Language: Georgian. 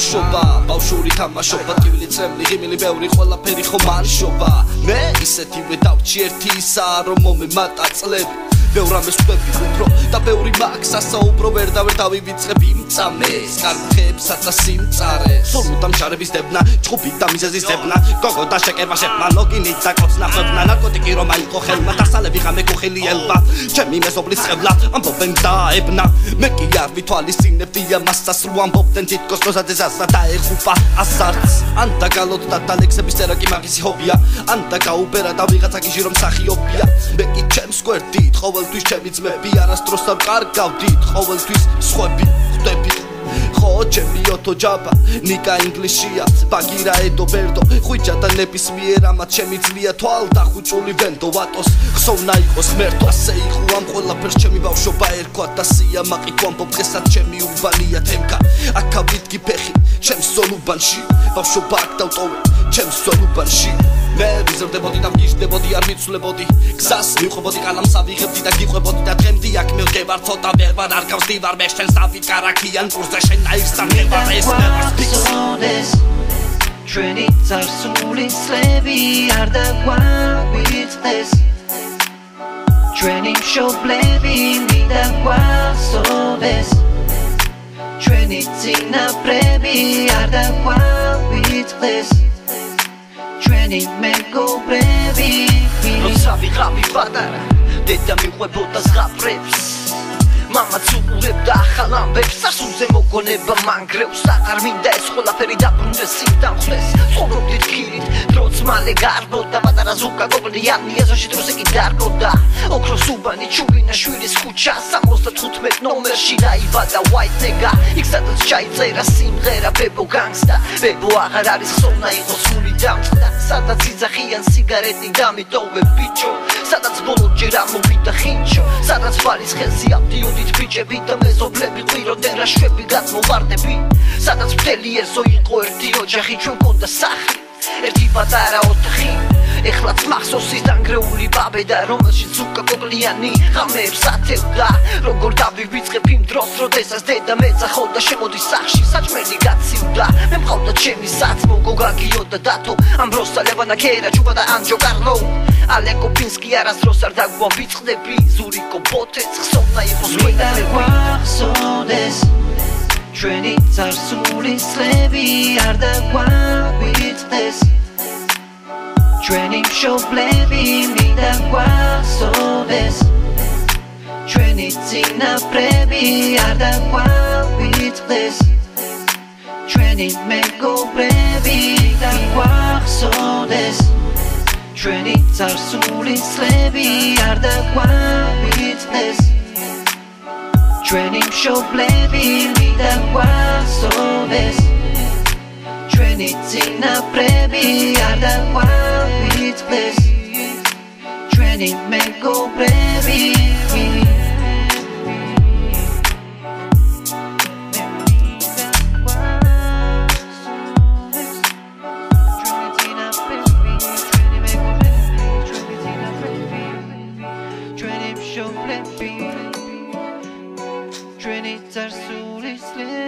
ბავშვობა ბავშვური თამაშობა ტკივილი წრემლი ღიმილი ბევრი ყველაფერი ხომ არ შობა მე ისეთივე დავჭი ერთი ისაა რომ მომემატა წლები ბევრ ამას ვხვდები უფრო და ბევრი მაქვს ასაუბრო ვერ დავივიწყებ იმ წამეს კარგებსა და სიმწარეს სულ დამჩარების დებნა ჭუბით და მიზეზის დებნა გოგო და შეკერვა შეფნა ლოგინით და კოცნა ხებნა ნარკოტიკი რომ აიყო ხელმა დასალე ვიღამე გუხილი ელბა ჩემი მეზობლის ხებლა ამბობენ დაებნა მე კი არ ვითვალისწინებდი ამასაც რო ამბობდნენ თითქოს როზაძესასა დაეხუპა ასარც ან დაგალოთ და დალექსების წერა კი მაგისი ჰობია ან დაგაუბერა და ვიღაცა გიჟი რომ მსახიობია მე კი ჩემს გვერდით ყოველთვის ჩემი ძმები არასდროს არ კარგავდით ყოველთვის სხვები ხვდები ხო ჩემი ოთო ჯაბა ნიკა ინგლისშია ბაგირა ედო ბერდო ხვიჭა და ნებისმიერ ამათ შემიძლია თვალ და ხუჭული ვენდო ვატოს ხსოვნა იყოს ღმერთო ასე იყო ამ ყველაფერს ჩემი ბავშვობა ერქვა და სიამაყი გვამბობ დღესაც ჩემი უბანია თემკა აქავით გიფეხი ჩემს ზოლუბანში ბავშვობა აქ დავტოვე ჩემს ზოლუბანში მე ვიზრდებოდი და ვგიჟდებოდი არ ვიცვლებოდი გზას მივყვებოდი ყალამს ავიღებდი და გიყვებოდი და დღემდე აქ მივდივარ ცოტა ვერვარ არ გავსდივარ მე შენს დავით კარაქიან კურსზე შენ აირსთან მევარ ეს მევარ ჩვენი წარსული სლები არ დაგვავიწყდეს ჩვენი მშობლები მინდა გვასწორდეს ჩვენი წინაპრები არ დაგვავიწყდეს ჩვენი მეგობრები როცა ვიღავი პატარა დედა მიყვებოდა ზღაპრებს მამაც უყურებდა ახალ ამბებს სასულზე მოგონება მანგრევს აღარ მინდა ეს ყველაფერი დაბრუნდეს სიმდამხლეს ცხოვრობდით ქირით დროც მალე გარბოდა პატარა ზუკა გოგლიანი ეზოში დროზე კი დარგოდა ოქროს უბანი ჩუბინა შვილის ქუჩა 75 ნომერში დაიბადა white nigga იქ სადაც ჩაიწერა სიმღერა ბებო განგსტა ბებო აღარ არის ხსოვნა იყო სული დამწყდა სადაც იძახიან სიგარეტი დამიტოვე ბიჭო სადაც ბოლოჯერ ამოვიდა ხინჩო სადაც ფარის ხელსი ავდიოდით ბიჭები და მეზობლები ყვიროდნენ რა შვები გადმოვარდები სადაც მთელი ეზო იყო ერთი ოჯახი ჩვენ გქონდა სახლი ერთი პატარა ოთახი ეხლაც მახსოვსის დანგრეული ბაბედა რომელშიც უკა გოგლიანი ღამეებს ათევდა როგორ დავივიწყებ იმ დროს როდესაც დედა მეძახოდა შემოდის სახლში საჭმელი გაცივდა მე მყავდა ჩემი საცმო გოგა გიოდა დათო ამბროსა ლევანა ქერა ჩუბა და ანჯო კარლო ალეკო პინსკი არასდროს არ დაგვავიწყდები ზურიკო ბოთეც ხსოვნა იყოს მინდა გვახსოვდეს ჩვენი წარსული სლები არ დაგვავიწყდეს ჩვენი მშობლები მინდა გვასწორდეს ჩვენი წინაპრები არ დაგვავიწყდეს ჩვენი მეგობრები და გვახსოვდეს ჩვენი წარსული სლები არ დაგვავიწყდეს ჩვენი მშობლები მინდა გვასწორდეს ჩვენი წინაპრები არ დაგვავიწყდეს ჩვენი მეგობრები ჩვენი წარსული სლები